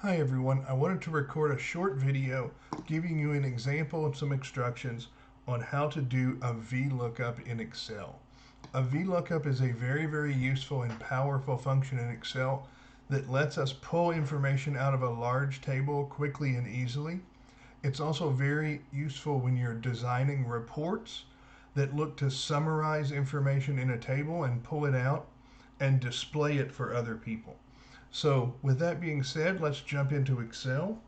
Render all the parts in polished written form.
Hi everyone, I wanted to record a short video giving you an example and some instructions on how to do a VLOOKUP in Excel. A VLOOKUP is a very useful and powerful function in Excel that lets us pull information out of a large table quickly and easily. It's also very useful when you're designing reports that look to summarize information in a table and pull it out and display it for other people. So with that being said, let's jump into Excel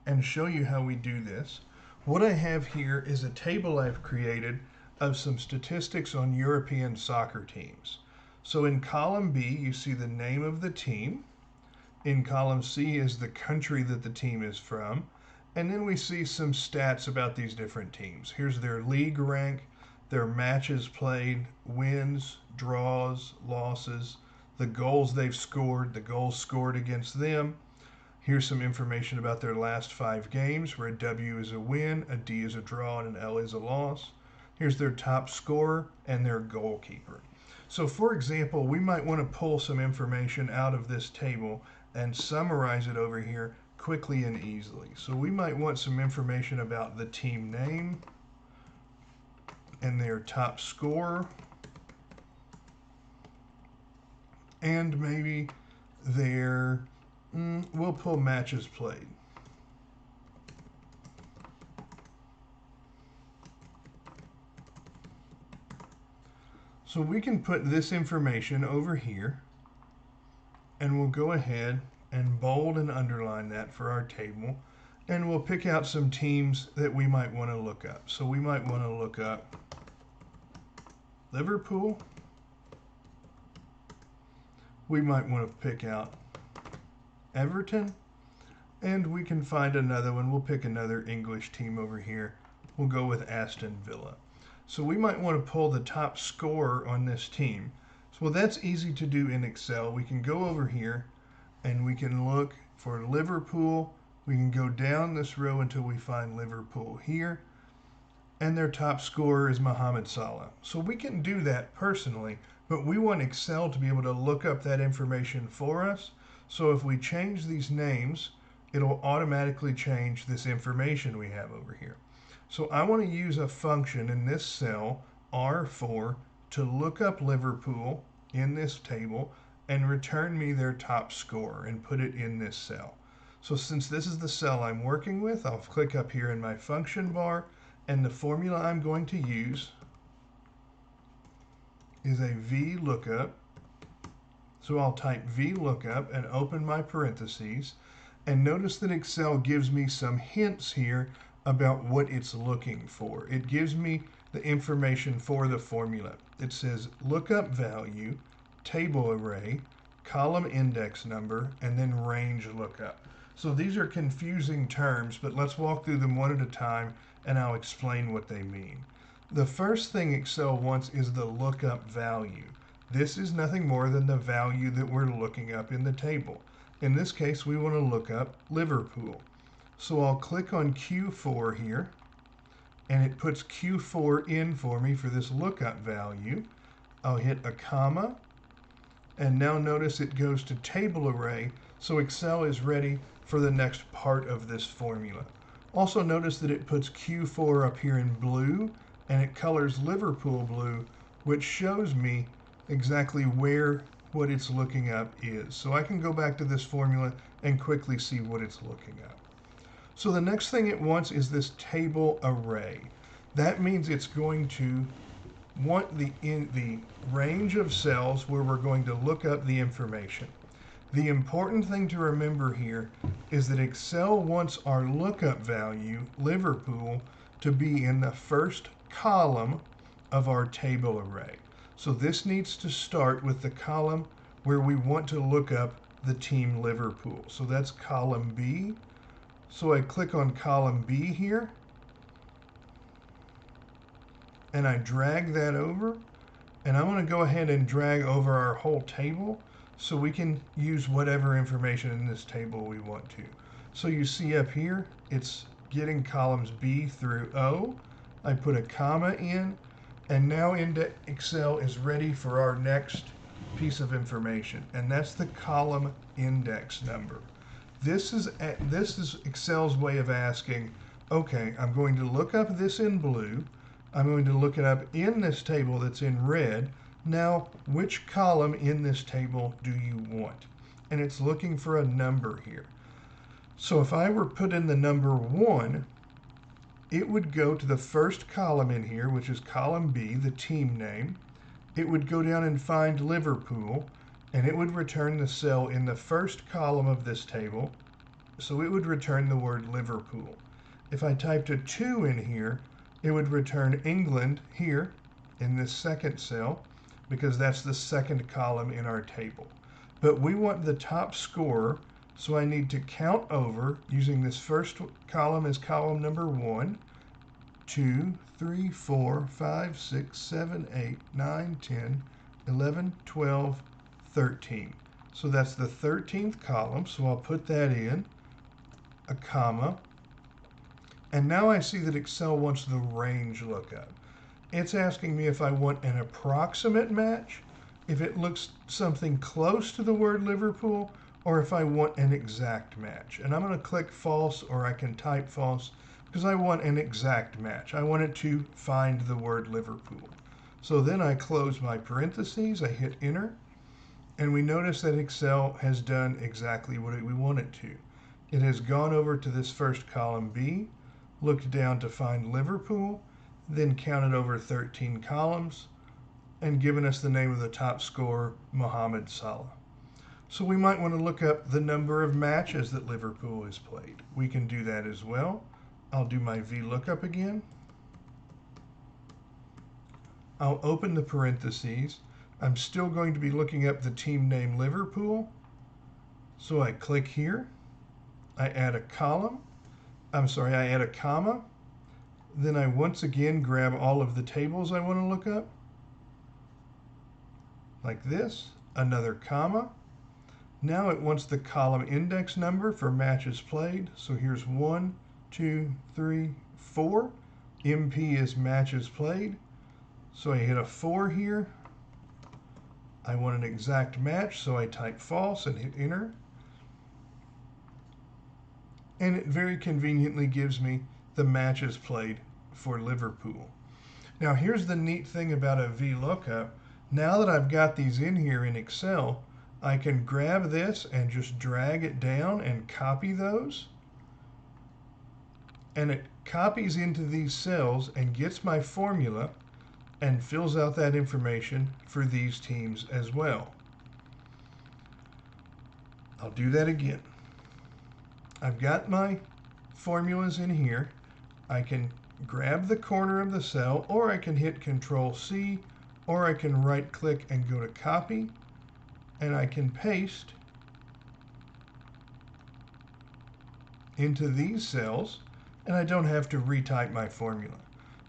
and show you how we do this. What I have here is a table I've created of some statistics on European soccer teams. So in column B, you see the name of the team. In column C is the country that the team is from. And then we see some stats about these different teams. Here's their league rank, their matches played, wins, draws, losses, the goals they've scored, the goals scored against them. Here's some information about their last 5 games, where a W is a win, a D is a draw, and an L is a loss. Here's their top scorer and their goalkeeper. So for example, we might want to pull some information out of this table and summarize it over here quickly and easily. So we might want some information about the team name and their top scorer, and maybe their, we'll pull matches played. So we can put this information over here, and we'll go ahead and bold and underline that for our table, and we'll pick out some teams that we might want to look up. So we might want to look up Liverpool. We might want to pick out Everton, and we can find another one. We'll pick another English team over here. We'll go with Aston Villa. So we might want to pull the top scorer on this team. So well, that's easy to do in Excel. We can go over here and we can look for Liverpool. We can go down this row until we find Liverpool here, and their top scorer is Mohamed Salah. So we can do that personally, but we want Excel to be able to look up that information for us. So if we change these names, it'll automatically change this information we have over here. So I want to use a function in this cell, R4, to look up Liverpool in this table and return me their top scorer and put it in this cell. So since this is the cell I'm working with, I'll click up here in my function bar, and the formula I'm going to use is a VLOOKUP. So I'll type VLOOKUP and open my parentheses, and notice that Excel gives me some hints here about what it's looking for. It gives me the information for the formula. It says lookup value, table array, column index number, and then range lookup. So these are confusing terms, but let's walk through them one at a time and I'll explain what they mean. The first thing Excel wants is the lookup value. This is nothing more than the value that we're looking up in the table. In this case, we want to look up Liverpool. So I'll click on Q4 here, and it puts Q4 in for me for this lookup value. I'll hit a comma, and now notice it goes to table array, so Excel is ready for the next part of this formula. Also notice that it puts Q4 up here in blue, and it colors Liverpool blue, which shows me exactly where what it's looking up is. So I can go back to this formula and quickly see what it's looking up. So the next thing it wants is this table array. That means it's going to want in the range of cells where we're going to look up the information. The important thing to remember here is that Excel wants our lookup value, Liverpool, to be in the first column of our table array. So this needs to start with the column where we want to look up the team Liverpool. So that's column B. So I click on column B here, and I drag that over, and I'm going to go ahead and drag over our whole table so we can use whatever information in this table we want to. So you see up here, it's getting columns B through O. I put a comma in, and now Excel is ready for our next piece of information, and that's the column index number. This is Excel's way of asking, okay, I'm going to look up this in blue. I'm going to look it up in this table that's in red. Now, which column in this table do you want? And it's looking for a number here. So if I were put in the number 1, it would go to the first column in here, which is column B, the team name. It would go down and find Liverpool, and it would return the cell in the first column of this table. So it would return the word Liverpool. If I typed a 2 in here, it would return England here in this second cell, because that's the second column in our table. But we want the top scorer, so I need to count over using this first column as column number 1, 2, 3, 4, 5, 6, 7, 8, 9, 10, 11, 12, 13. So that's the 13th column, so I'll put that in, a comma. And now I see that Excel wants the range lookup. It's asking me if I want an approximate match, if it looks something close to the word Liverpool, or if I want an exact match. And I'm going to click false, or I can type false, because I want an exact match. I want it to find the word Liverpool. So then I close my parentheses, I hit enter, and we notice that Excel has done exactly what we want it to. It has gone over to this first column B, looked down to find Liverpool, then counted over 13 columns, and given us the name of the top scorer, Mohamed Salah. So we might want to look up the number of matches that Liverpool has played. We can do that as well. I'll do my VLOOKUP again. I'll open the parentheses. I'm still going to be looking up the team name Liverpool. So I click here. I add a column. I add a comma. Then I once again grab all of the tables I want to look up. Like this. Another comma. Now it wants the column index number for matches played. So here's 1, 2, 3, 4. MP is matches played. So I hit a 4 here. I want an exact match, so I type false and hit enter. And it very conveniently gives me the matches played for Liverpool. Now here's the neat thing about a VLOOKUP. Now that I've got these in here in Excel, I can grab this and just drag it down and copy those. And it copies into these cells and gets my formula and fills out that information for these teams as well. I'll do that again. I've got my formulas in here. I can grab the corner of the cell, or I can hit Control-C, or I can right-click and go to Copy, and I can paste into these cells, and I don't have to retype my formula.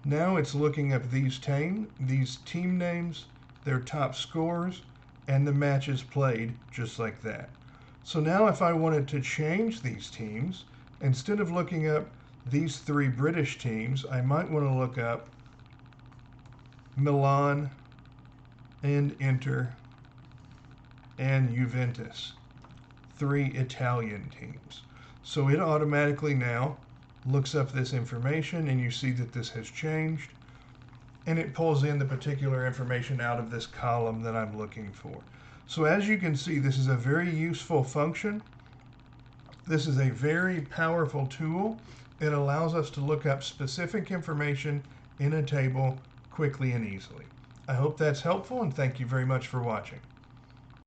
Now it's looking up these team names, their top scores, and the matches played, just like that. So now if I wanted to change these teams, instead of looking up these 3 British teams, I might want to look up Milan and Inter and Juventus, 3 Italian teams. So it automatically now looks up this information, and you see that this has changed, and it pulls in the particular information out of this column that I'm looking for. So as you can see, this is a very useful function. This is a very powerful tool. It allows us to look up specific information in a table quickly and easily. I hope that's helpful, and thank you very much for watching.